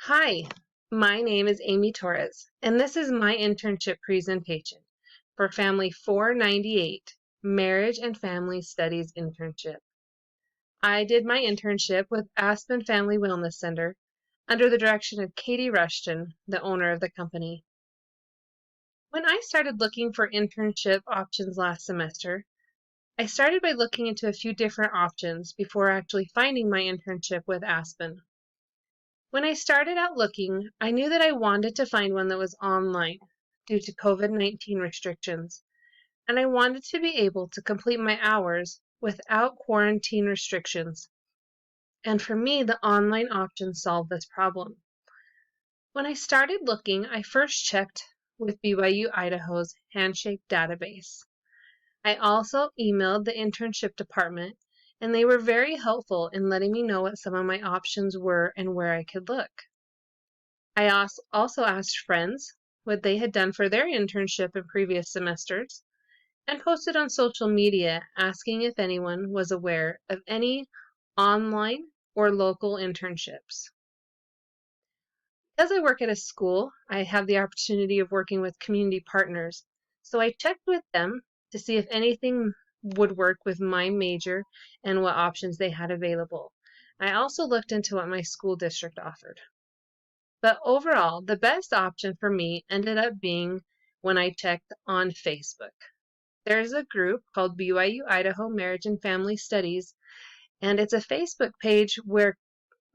Hi, my name is Amy Torres, and this is my internship presentation for Family 498, Marriage and Family Studies Internship. I did my internship with Aspen Family Wellness Center under the direction of Katie Rushton, the owner of the company. When I started looking for internship options last semester, I started by looking into a few different options before actually finding my internship with Aspen. When I started out looking, I knew that I wanted to find one that was online due to COVID-19 restrictions, and I wanted to be able to complete my hours without quarantine restrictions. And for me, the online option solved this problem. When I started looking, I first checked with BYU Idaho's Handshake database. I also emailed the internship department, and they were very helpful in letting me know what some of my options were and where I could look. I also asked friends what they had done for their internship in previous semesters and posted on social media asking if anyone was aware of any online or local internships. As I work at a school, I have the opportunity of working with community partners, so I checked with them to see if anything would work with my major and what options they had available. I also looked into what my school district offered. But overall, the best option for me ended up being when I checked on Facebook. There's a group called BYU Idaho Marriage and Family Studies, and it's a Facebook page where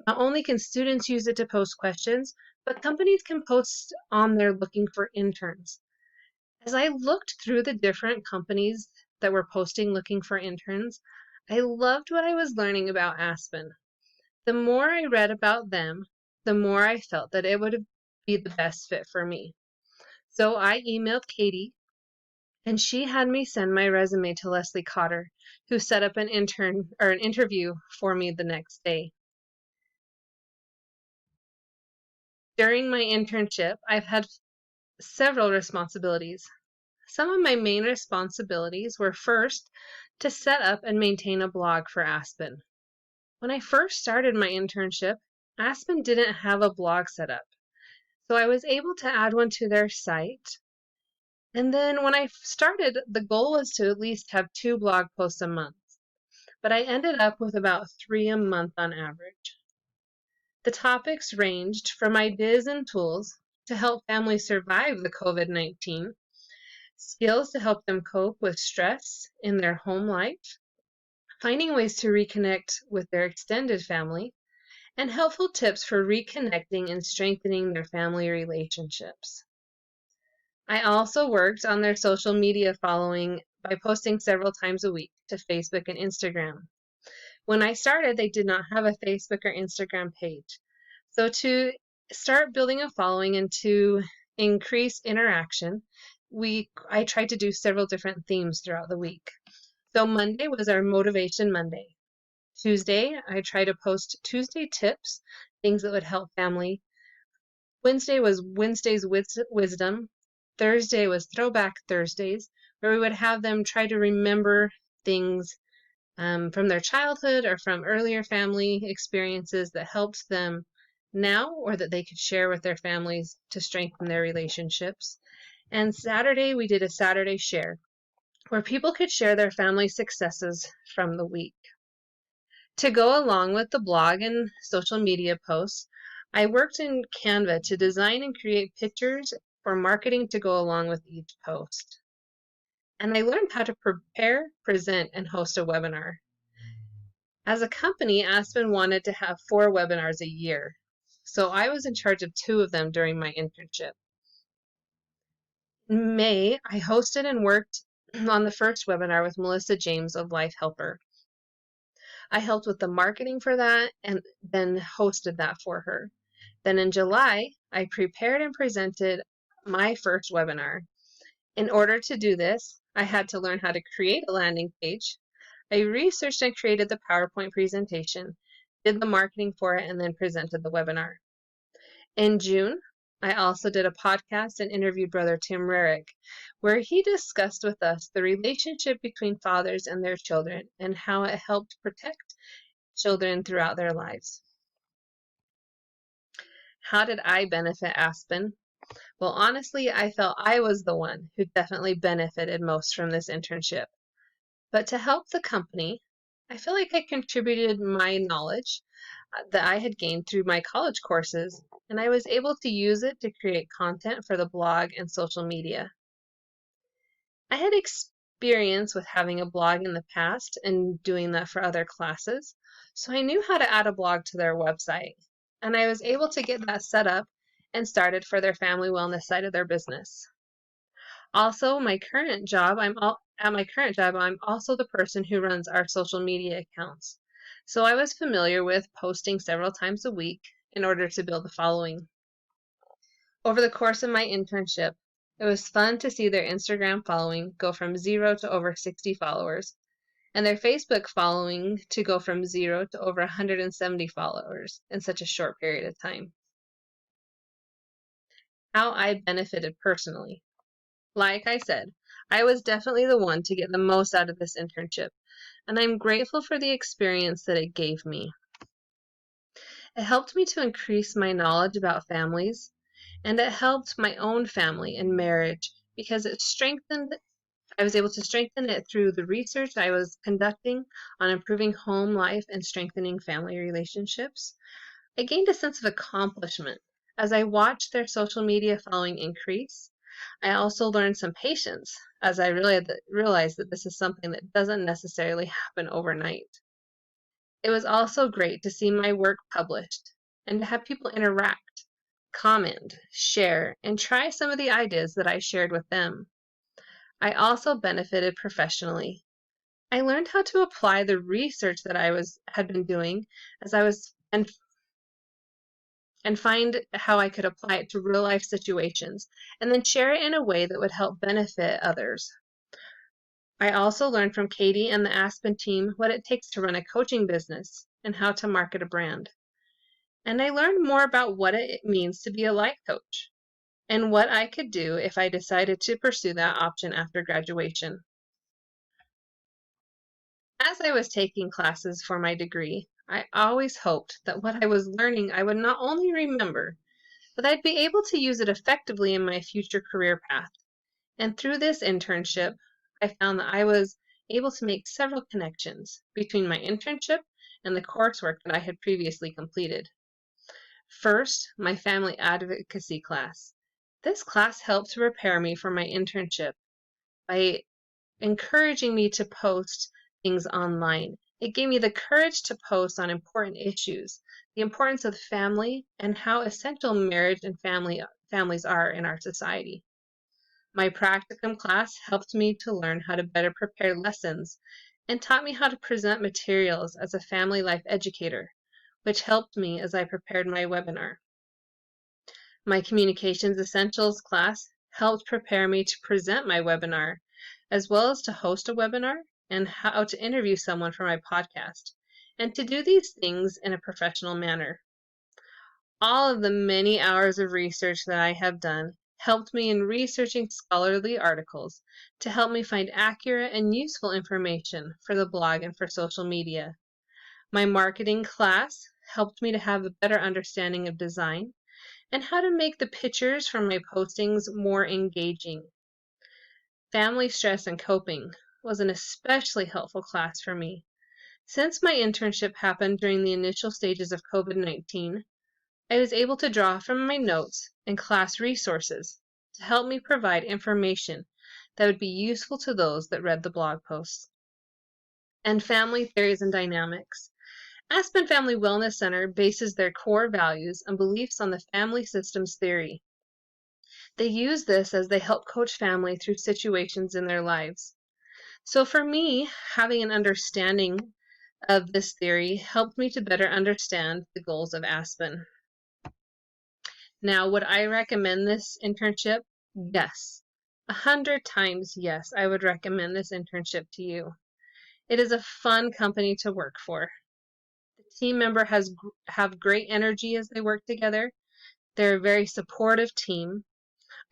not only can students use it to post questions, but companies can post on there looking for interns. As I looked through the different companies that were posting looking for interns, I loved what I was learning about Aspen. The more I read about them, the more I felt that it would be the best fit for me. So I emailed Katie, and she had me send my resume to Leslie Cotter, who set up an interview for me the next day. During my internship, I've had several responsibilities. Some of my main responsibilities were first to set up and maintain a blog for Aspen. When I first started my internship, Aspen didn't have a blog set up. So I was able to add one to their site. And then when I started, the goal was to at least have 2 blog posts a month. But I ended up with about 3 a month on average. The topics ranged from ideas and tools to help families survive the COVID-19, skills to help them cope with stress in their home life, finding ways to reconnect with their extended family, and helpful tips for reconnecting and strengthening their family relationships. I also worked on their social media following by posting several times a week to Facebook and Instagram. When I started, they did not have a Facebook or Instagram page. So to start building a following and to increase interaction, I tried to do several different themes throughout the week. So Monday was our Motivation Monday. Tuesday, I tried to post Tuesday tips, things that would help family. Wednesday was Wednesday's wisdom. Thursday was Throwback Thursdays, where we would have them try to remember things from their childhood or from earlier family experiences that helped them now or that they could share with their families to strengthen their relationships. And Saturday, we did a Saturday share, where people could share their family successes from the week. To go along with the blog and social media posts, I worked in Canva to design and create pictures for marketing to go along with each post. And I learned how to prepare, present, and host a webinar. As a company, Aspen wanted to have 4 webinars a year, so I was in charge of 2 of them during my internship. In May, I hosted and worked on the first webinar with Melissa James of Life Helper. I helped with the marketing for that and then hosted that for her. Then in July, I prepared and presented my first webinar. In order to do this, I had to learn how to create a landing page. I researched and created the PowerPoint presentation, did the marketing for it, and then presented the webinar. In June, I also did a podcast and interviewed Brother Tim Rarick, where he discussed with us the relationship between fathers and their children and how it helped protect children throughout their lives. How did I benefit Aspen? Well, honestly, I felt I was the one who definitely benefited most from this internship. But to help the company, I feel like I contributed my knowledge that I had gained through my college courses, and I was able to use it to create content for the blog and social media. I had experience with having a blog in the past and doing that for other classes, so I knew how to add a blog to their website, and I was able to get that set up and started for their family wellness side of their business. Also, at my current job, I'm also the person who runs our social media accounts. So I was familiar with posting several times a week in order to build a following. Over the course of my internship, it was fun to see their Instagram following go from 0 to over 60 followers, and their Facebook following to go from 0 to over 170 followers in such a short period of time. How I benefited personally. Like I said, I was definitely the one to get the most out of this internship, and I'm grateful for the experience that it gave me. It helped me to increase my knowledge about families, and it helped my own family and marriage because I was able to strengthen it through the research I was conducting on improving home life and strengthening family relationships. I gained a sense of accomplishment as I watched their social media following increase. I also learned some patience as I realized that this is something that doesn't necessarily happen overnight. It was also great to see my work published and to have people interact, comment, share, and try some of the ideas that I shared with them. I also benefited professionally. I learned how to apply the research that had been doing as I was and find how I could apply it to real life situations and then share it in a way that would help benefit others. I also learned from Katie and the Aspen team what it takes to run a coaching business and how to market a brand. And I learned more about what it means to be a life coach and what I could do if I decided to pursue that option after graduation. As I was taking classes for my degree, I always hoped that what I was learning I would not only remember, but I'd be able to use it effectively in my future career path. And through this internship, I found that I was able to make several connections between my internship and the coursework that I had previously completed. First, my family advocacy class. This class helped to prepare me for my internship by encouraging me to post things online. It gave me the courage to post on important issues, the importance of family, and how essential marriage and families are in our society. My practicum class helped me to learn how to better prepare lessons and taught me how to present materials as a family life educator, which helped me as I prepared my webinar. My Communications Essentials class helped prepare me to present my webinar, as well as to host a webinar and how to interview someone for my podcast, and to do these things in a professional manner. All of the many hours of research that I have done helped me in researching scholarly articles to help me find accurate and useful information for the blog and for social media. My marketing class helped me to have a better understanding of design and how to make the pictures from my postings more engaging. Family stress and coping was an especially helpful class for me. Since my internship happened during the initial stages of COVID-19, I was able to draw from my notes and class resources to help me provide information that would be useful to those that read the blog posts. And family theories and dynamics. Aspen Family Wellness Center bases their core values and beliefs on the family systems theory. They use this as they help coach family through situations in their lives. So for me, having an understanding of this theory helped me to better understand the goals of Aspen. Now, would I recommend this internship? Yes. 100 times yes, I would recommend this internship to you. It is a fun company to work for. The team member have great energy as they work together. They're a very supportive team.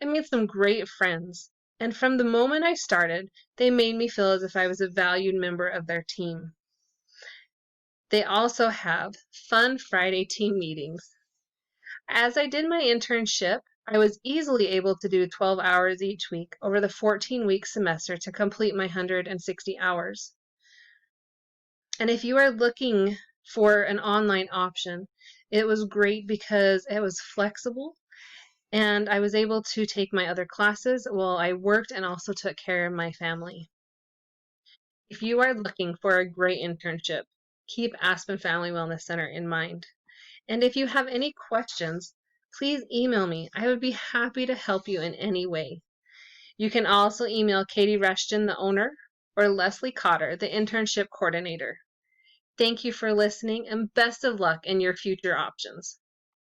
I made some great friends, and from the moment I started, they made me feel as if I was a valued member of their team. They also have fun Friday team meetings. As I did my internship, I was easily able to do 12 hours each week over the 14-week semester to complete my 160 hours. And if you are looking for an online option, it was great because it was flexible and I was able to take my other classes while I worked and also took care of my family. If you are looking for a great internship, keep Aspen Family Wellness Center in mind. And if you have any questions, please email me. I would be happy to help you in any way. You can also email Katie Rushton, the owner, or Leslie Cotter, the internship coordinator. Thank you for listening and best of luck in your future options.